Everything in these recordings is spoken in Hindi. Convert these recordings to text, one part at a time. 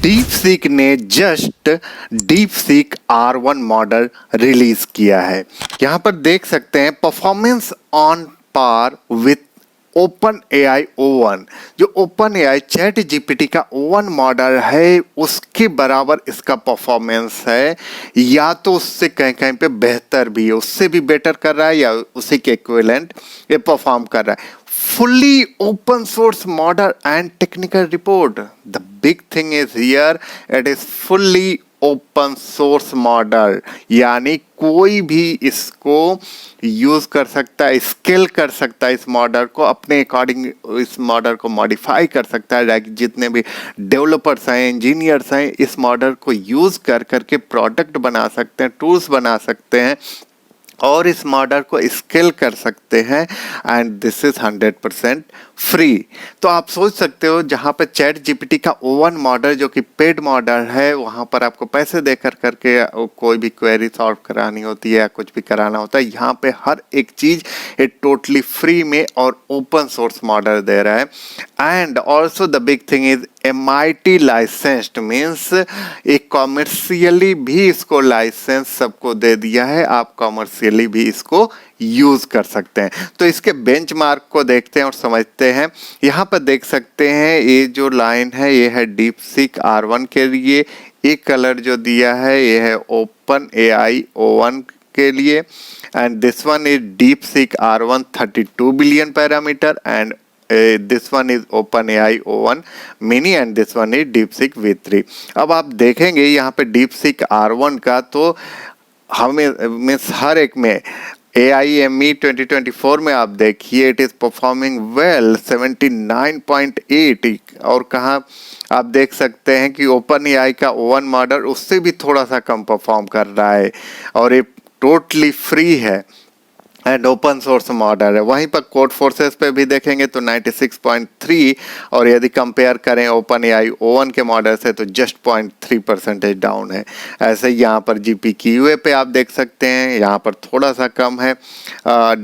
डीपसीक ने just DeepSeek R1 model release किया है। यहाँ पर देख सकते हैं performance on par with open AI O1। जो ओपन एआई चैट जीपीटी का O1 मॉडल है उसके बराबर इसका परफॉर्मेंस है, या तो उससे कहीं कहीं पे बेहतर भी है, उससे भी बेटर कर रहा है या उसी के इक्विवेलेंट ये परफॉर्म कर रहा है। Fully open source model and technical report. The big thing is here, it is fully open source model, यानी कोई भी इसको यूज कर सकता है, स्केल कर सकता है, इस मॉडल को अपने अकॉर्डिंग इस मॉडल को मॉडिफाई कर सकता है। लाइक जितने भी डेवलपर्स हैं, इंजीनियर्स हैं, इस मॉडल को यूज कर करके प्रोडक्ट बना सकते हैं, टूल्स बना सकते हैं और इस मॉडल को स्केल कर सकते हैं। And this is 100% free. तो आप सोच सकते हो जहाँ पे चैट जीपीटी का O1 मॉडल जो कि पेड मॉडल है, वहाँ पर आपको पैसे देकर करके कोई भी क्वेरी सॉल्व करानी होती है या कुछ भी कराना होता है, यहाँ पे हर एक चीज ये टोटली फ्री में और ओपन सोर्स मॉडल दे रहा है। And also the big thing is MIT licensed, means एक कॉमर्शियली भी इसको लाइसेंस सबको दे दिया है, आप कॉमर्शियली भी इसको यूज कर सकते हैं। तो इसके बेंचमार्क को देखते हैं और समझते हैं। यहाँ पर देख सकते हैं ये जो लाइन है ये है डीपसीक R1 के लिए, एक कलर जो दिया है ये है ओपन एआई O1 के लिए, and this one is DeepSeek R1 32 billion parameter, and this one is OpenAI O1 mini and this one is DeepSeek V3। अब आप देखेंगे यहाँ पे DeepSeek R1 का तो हमें हर एक में AIME 2024 में आप देखिए इट इज परफॉर्मिंग वेल 79.8, और कहाँ आप देख सकते हैं कि OpenAI का O1 मॉडल उससे भी थोड़ा सा कम परफॉर्म कर रहा है और ये टोटली फ्री है एंड ओपन सोर्स मॉडल है। वहीं पर कोड फोर्सेस पे भी देखेंगे तो 96.3, और यदि कंपेयर करें ओपन एआई O1 के मॉडल से तो जस्ट 0.3% डाउन है। ऐसे ही यहाँ पर GPQA पे आप देख सकते हैं यहाँ पर थोड़ा सा कम है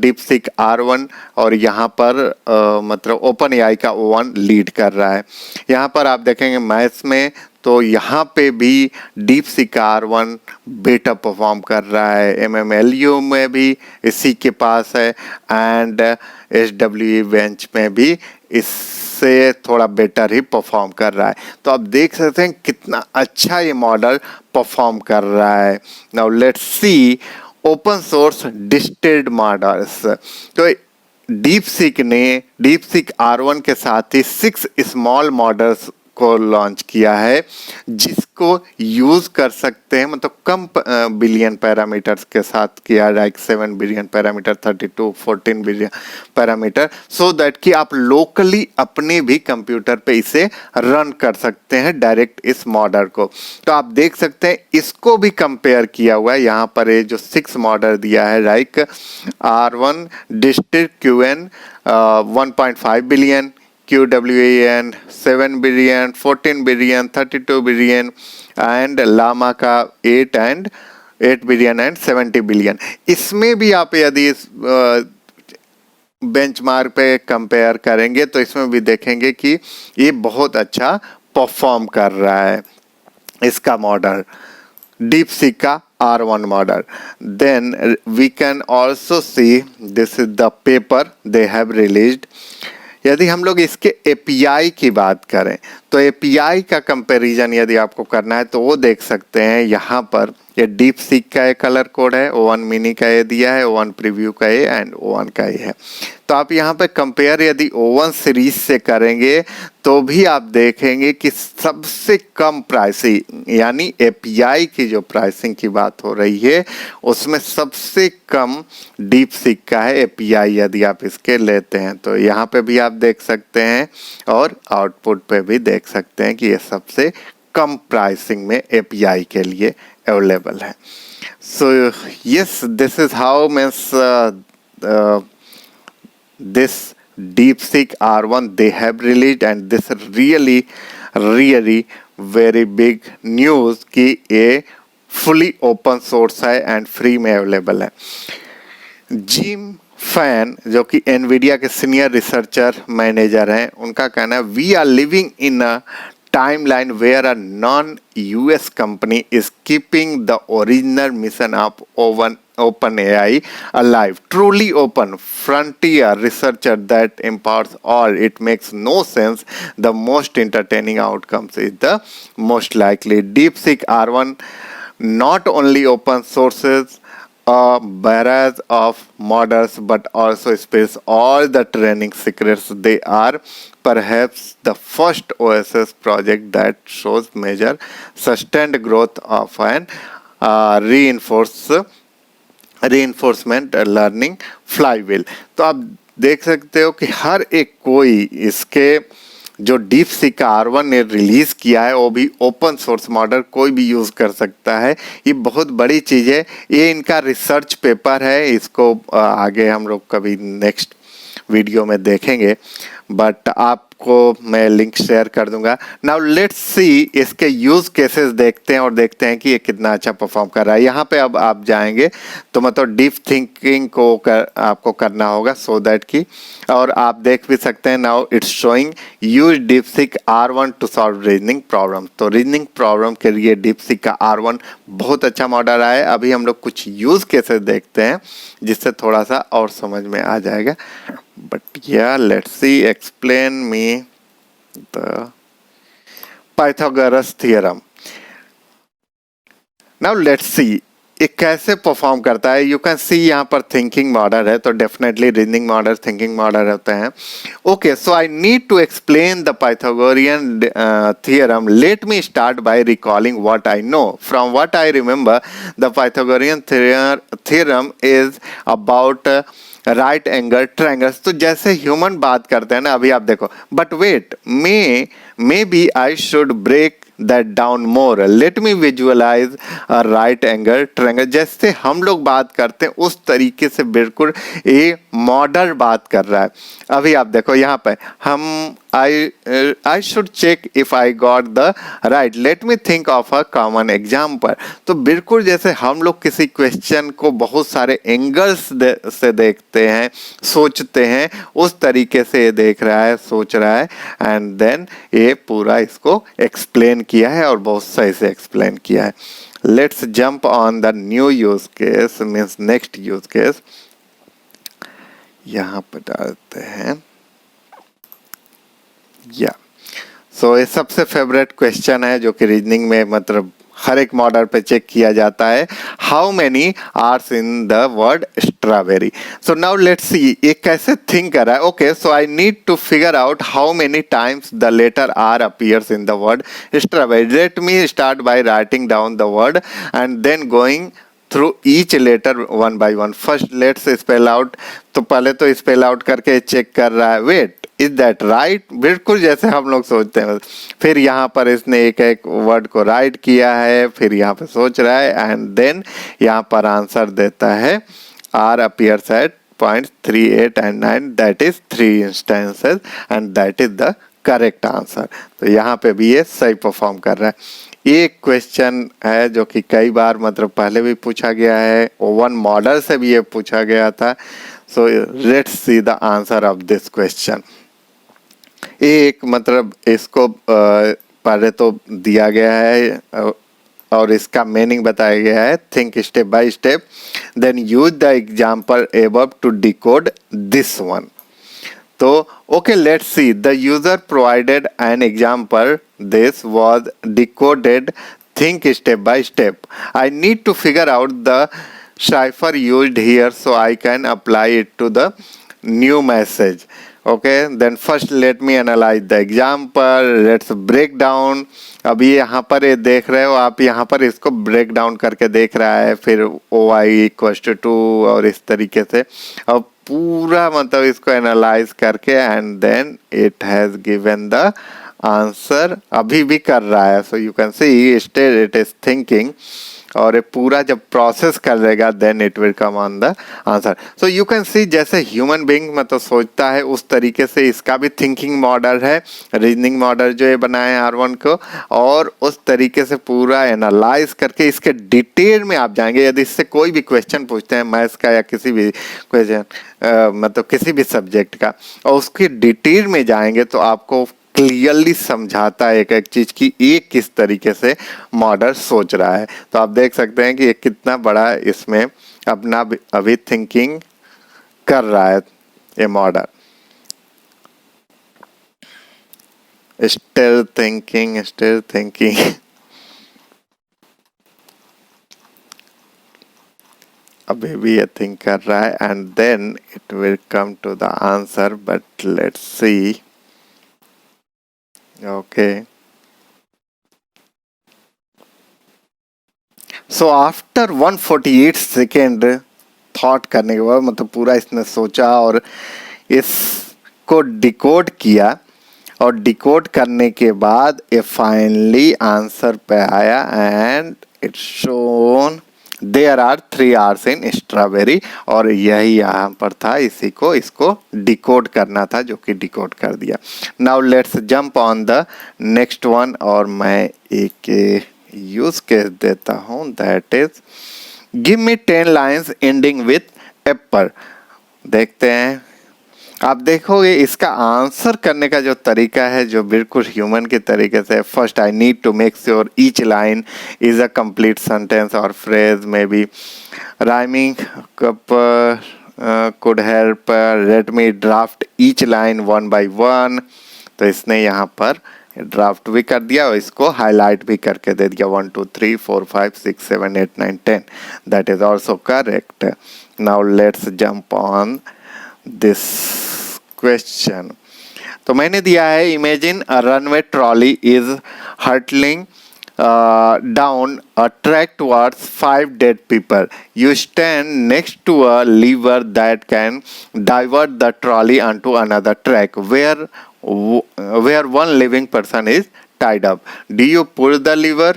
डीपसीक R1, और यहाँ पर मतलब ओपन एआई का O1 लीड कर रहा है। यहाँ पर आप देखेंगे मैथ्स में तो यहाँ पे भी डीपसीक R1 बेटा परफॉर्म कर रहा है, MMLU में भी इसी के पास है, एंड SWE बेंच में भी इससे थोड़ा बेटर ही परफॉर्म कर रहा है। तो आप देख सकते हैं कितना अच्छा ये मॉडल परफॉर्म कर रहा है। Now let's C open source distilled models. तो डीपसीक ने डीपसीक R1 के साथ ही 6 स्मॉल मॉडल्स को लॉन्च किया है जिसको यूज कर सकते हैं, मतलब कम बिलियन पैरामीटर्स के साथ किया, like 7 billion parameter, 32, 14 billion parameter, so that कि आप लोकली अपने भी कंप्यूटर पे इसे रन कर सकते हैं डायरेक्ट इस मॉडल को। तो आप देख सकते हैं इसको भी कंपेयर किया हुआ है यहाँ पर, ये जो 6 मॉडल दिया है like R1 district QN 1.5 billion, QWEN 7 billion, 14 billion, 32 billion, and Llama का 8 बिलियन एंड 70 बिलियन। इसमें भी आप यदि इस बेंचमार्क पे कंपेयर करेंगे तो इसमें भी देखेंगे कि ये बहुत अच्छा परफॉर्म कर रहा है इसका मॉडल, डीपसीक का R1 model. Then we can also see this is the paper they have released। यदि हम लोग इसके API की बात करें तो API का कंपैरिजन यदि आपको करना है तो वो देख सकते हैं यहाँ पर, ये डीपसीक का ये कलर कोड है, O1 मिनी का ये दिया है, O1 प्रीव्यू का ये एंड O1 का ये है। तो आप यहाँ पे कंपेयर यदि O1 सीरीज से करेंगे तो भी आप देखेंगे कि सबसे कम प्राइसिंग, यानी API की जो प्राइसिंग की बात हो रही है उसमें सबसे कम डीपसीक का है API यदि आप इसके लेते हैं। तो यहाँ पे भी आप देख सकते हैं और आउटपुट पे भी देख सकते हैं कि ये सबसे कम प्राइसिंग में API के लिए अवेलेबल है। So yes, this is how means this DeepSeek R1 they have released, and this really very big news कि ये fully open source है and free में अवेलेबल है। जिम फैन जो कि एनवीडिया के सीनियर रिसर्चर मैनेजर हैं, उनका कहना है we are living in a timeline where a non-US company is keeping the original mission of OpenAI alive. Truly open, frontier researcher that empowers all. It makes no sense. The most entertaining outcomes is the most likely. DeepSeek R1 not only open sources a barrage of models but also spills all the training secrets. They are perhaps the first OSS project that shows major sustained growth of an reinforcement learning flywheel. तो आप देख सकते हो कि हर एक कोई इसके जो DeepSeek का R1 ने रिलीज किया है वो भी ओपन सोर्स मॉडल कोई भी यूज कर सकता है। ये बहुत बड़ी चीज है। ये इनका रिसर्च पेपर है, इसको आगे हम लोग कभी नेक्स्ट वीडियो में देखेंगे, बट आपको मैं लिंक शेयर कर दूंगा। नाउ लेट्स सी इसके यूज केसेस देखते हैं और देखते हैं कि ये कितना अच्छा परफॉर्म कर रहा है। यहाँ पे अब आप जाएंगे तो मतलब डीप थिंकिंग को आपको करना होगा सो दैट कि, और आप देख भी सकते हैं now it's showing use DeepSeek R1 to solve reasoning problem. तो रीजनिंग प्रॉब्लम के लिए DeepSeek का R1 बहुत अच्छा मॉडल है। अभी हम लोग कुछ यूज केसेस देखते हैं जिससे थोड़ा सा और समझ में आ जाएगा। But yeah, let's see, explain me the Pythagoras theorem. Now let's see ये कैसे परफॉर्म करता है। यू कैन सी यहाँ पर थिंकिंग मॉडल है, तो definitely reasoning model thinking model होते हैं। Okay, so I need to explain the Pythagorean theorem. Let me start by recalling what I know. From what I remember the Pythagorean theorem is about right angle triangles. तो जैसे ह्यूमन बात करते हैं ना, अभी आप देखो, but wait, maybe I should break that down more. Let me visualize a right angle triangle. जैसे हम लोग बात करते हैं उस तरीके से बिल्कुल ये मॉडल बात कर रहा है। अभी आप देखो यहाँ पे हम I should check if I got the right. Let me think of a common example. तो बिल्कुल जैसे हम लोग किसी क्वेश्चन को बहुत सारे एंगल्स से देखते हैं, सोचते हैं, उस तरीके से ये देख रहा है, सोच रहा है, एंड देन ये पूरा इसको एक्सप्लेन किया है और बहुत सही से एक्सप्लेन किया है। Let's jump on the new use case, means next use case. यहाँ पर डालते हैं या सो ये सबसे फेवरेट क्वेश्चन है जो कि रीजनिंग में मतलब हर एक मॉडल पे चेक किया जाता है। How many R's in the word strawberry. So now let's see ये कैसे थिंक कर रहा है। Okay, so I need to figure out how many times the letter R appears in the word strawberry. Let me start by writing down the word and then going through each letter one by one. First let's spell out. तो पहले तो स्पेल आउट करके चेक कर रहा है, वेट इज दैट राइट, बिल्कुल जैसे हम लोग सोचते हैं। फिर यहाँ पर इसने एक एक वर्ड को राइट किया है, फिर यहाँ पे सोच रहा है एंड देन यहाँ पर आंसर देता है R appears at 0.38 and 9, that is 3 instances and that is the correct answer. तो यहाँ पे भी ये सही परफॉर्म कर रहा है। ये क्वेश्चन है जो कि कई बार मतलब पहले भी पूछा गया है, ओवन मॉडल से भी ये पूछा गया था। So let's see the answer of this question. एक मतलब इसको पहले तो दिया गया है और इसका मीनिंग बताया गया है, think step by step, then use the example above to decode this one. तो okay, let's see, the user provided an example, this was decoded, think step by step. I need to figure out the cipher used here so I can apply it to the new message. Okay, then first let me analyze the example, let's break down. अभी यहाँ पर ये देख रहे हो आप, यहाँ पर इसको ब्रेक डाउन करके देख रहा है, फिर OI = 2 और इस तरीके से अब पूरा मतलब इसको एनालाइज करके and then it has given the answer. अभी भी कर रहा है, so you can see still it is thinking, और ये पूरा जब प्रोसेस कर लेगा then it will come on the answer. So you can see जैसे ह्यूमन बीइंग मतलब सोचता है उस तरीके से इसका भी थिंकिंग मॉडल है, रीजनिंग मॉडल जो ये बनाए हैं R1 को, और उस तरीके से पूरा एनालाइज करके इसके डिटेल में आप जाएंगे। यदि इससे कोई भी क्वेश्चन पूछते हैं मैथ्स का या किसी भी क्वेश्चन मतलब किसी भी सब्जेक्ट का, और उसकी डिटेल में जाएंगे तो आपको क्लियरली समझाता है एक एक चीज की ये किस तरीके से मॉडल सोच रहा है। तो आप देख सकते हैं कि ये कितना बड़ा इसमें अपना अभी थिंकिंग कर रहा है ये मॉडल। स्टिल थिंकिंग अभी भी ये थिंक कर रहा है and then it will come to the answer, but let's see. Okay, so after 148 second thought करने के बाद, मतलब पूरा इसने सोचा और इसको डिकोड किया, और डिकोड करने के बाद ये फाइनली आंसर पे आया and it's shown there are 3 R's in strawberry. और यही यहाँ पर था, इसी को इसको डिकोड करना था, जो कि डिकोड कर दिया। Now let's jump on the next one, और मैं एक यूज केस देता हूँ, that is give me 10 lines ending with Apple. देखते हैं, आप देखोगे इसका आंसर करने का जो तरीका है, जो बिल्कुल ह्यूमन के तरीके से। First, I need to make sure each line is a complete sentence और phrase, may be rhyming could help, let me draft each line one by one। तो इसने यहाँ पर ड्राफ्ट भी कर दिया और इसको हाईलाइट भी करके दे दिया, 1 2 3 4 5 6 7 8 9 10। That is also correct. Now let's jump on this question. तो मैंने दिया है, imagine a runway trolley is hurtling down a track towards 5 dead people. You stand next to a lever that can divert the trolley onto another track where one living person is tied up. Do you pull the lever?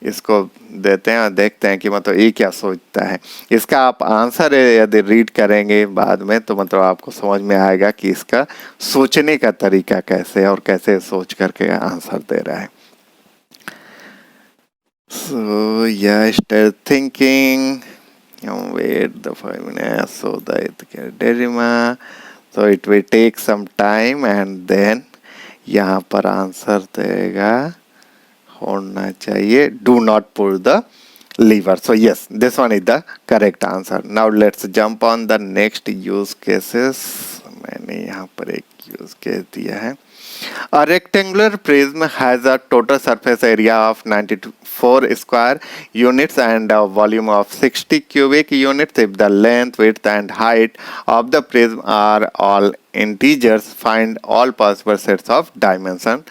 इसको देते हैं और देखते हैं कि मतलब ये क्या सोचता है। इसका आप आंसर यदि रीड करेंगे बाद में, तो मतलब आपको समझ में आएगा कि इसका सोचने का तरीका कैसे है और कैसे सोच करके आंसर दे रहा है। So yeah, start thinking. Wait the 5 minutes so that dilemma. So it will take some time and then यहाँ पर आंसर देगा, होना चाहिए do not pull the lever. So yes, this one is the correct answer. Now let's jump on the next use cases. मैंने यहाँ पर एक use case दिया है। A rectangular prism has a total surface area of 94 square units and a volume of 60 cubic units. If the length, width and height of the prism are all integers, find all possible sets of dimension,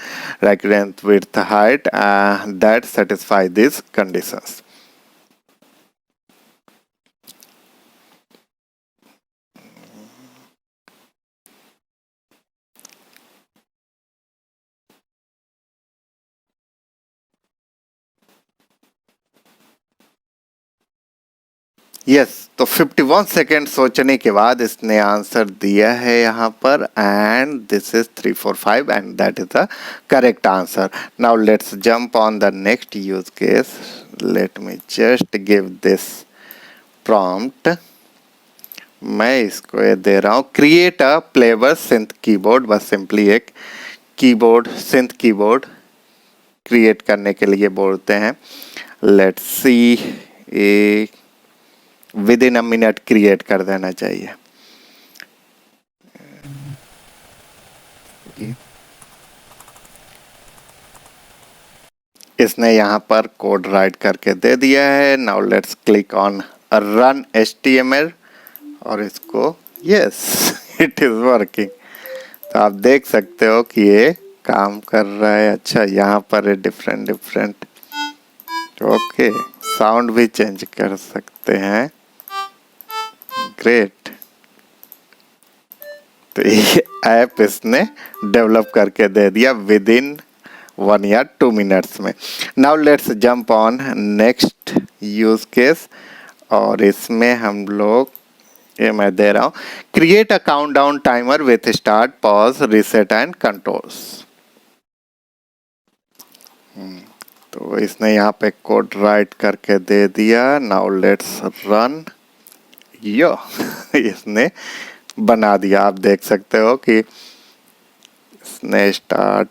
like length, width, height, that satisfy these conditions. Yes, तो 51 सेकेंड सोचने के बाद इसने आंसर दिया है यहाँ पर, and this is 3 4 5 and that is the correct answer. Now let's jump on the next use case. Let me just give this prompt. मैं इसको ये दे रहा हूँ, create a payable synth keyboard. बस सिंपली एक कीबोर्ड, सिंथ कीबोर्ड क्रिएट करने के लिए बोलते हैं। लेट्स सी, एक with in a minute create कर देना चाहिए। इसने यहाँ पर कोड राइट करके दे दिया है। Now let's click on run HTML और इसको यस, इट इज वर्किंग। तो आप देख सकते हो कि ये काम कर रहा है। अच्छा, यहाँ पर डिफरेंट ओके, साउंड भी चेंज कर सकते हैं। ग्रेट। तो ये ऐप इसने डेवलप करके दे दिया विद इन 1 या 2 मिनट्स में। Now let's jump on next use case, और इसमें हम लोग, ये मैं दे रहा हूँ, create a countdown timer with start, pause, reset and controls. तो इसने यहाँ पे कोड राइट करके दे दिया। Now let's run. यो इसने बना दिया। आप देख सकते हो कि इसने स्टार्ट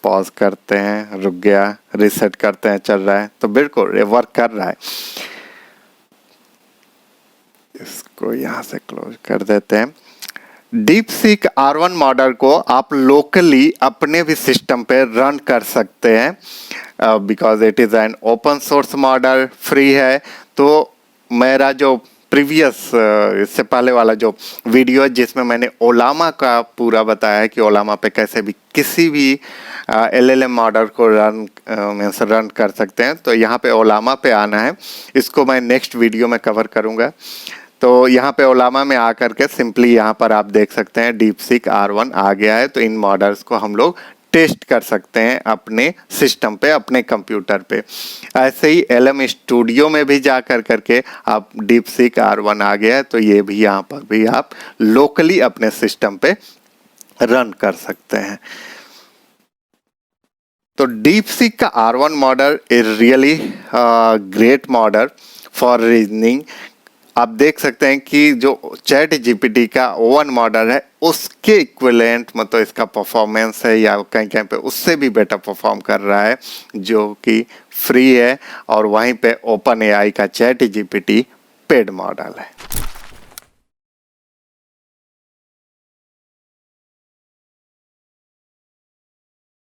पॉज करते हैं, रुक गया, रीसेट करते हैं, चल रहा है, तो बिल्कुल ये वर्क कर रहा है। इसको यहाँ से क्लोज कर देते हैं। DeepSeek R1 मॉडल को आप लोकली अपने भी सिस्टम पे रन कर सकते हैं because it is an open source model, free है। तो मेरा जो प्रीवियस इससे पहले वाला जो वीडियो है जिसमें मैंने ओलामा का पूरा बताया है कि ओलामा पे कैसे भी किसी भी LLM मॉडल को रन कर सकते हैं, तो यहाँ पे ओलामा पे आना है। इसको मैं नेक्स्ट वीडियो में कवर करूँगा। तो यहाँ पे ओलामा में आकर के सिंपली यहाँ पर आप देख सकते हैं DeepSeek R1 आ गया है। तो इन मॉडल्स को हम लोग टेस्ट कर सकते हैं अपने सिस्टम पे, अपने कंप्यूटर पे। ऐसे ही LM स्टूडियो में भी जा कर करके आप DeepSeek R1 आ गया है, तो ये भी यहाँ पर भी आप लोकली अपने सिस्टम पे रन कर सकते हैं। तो DeepSeek का R1 model is really great model for reasoning. आप देख सकते हैं कि जो चैट जीपीटी का O1 मॉडल है उसके इक्विवेलेंट मतलब इसका परफॉर्मेंस है, या कहीं कहीं पे उससे भी बेटर परफॉर्म कर रहा है, जो कि फ्री है। और वहीं पे ओपन AI का चैट जीपीटी पेड मॉडल है।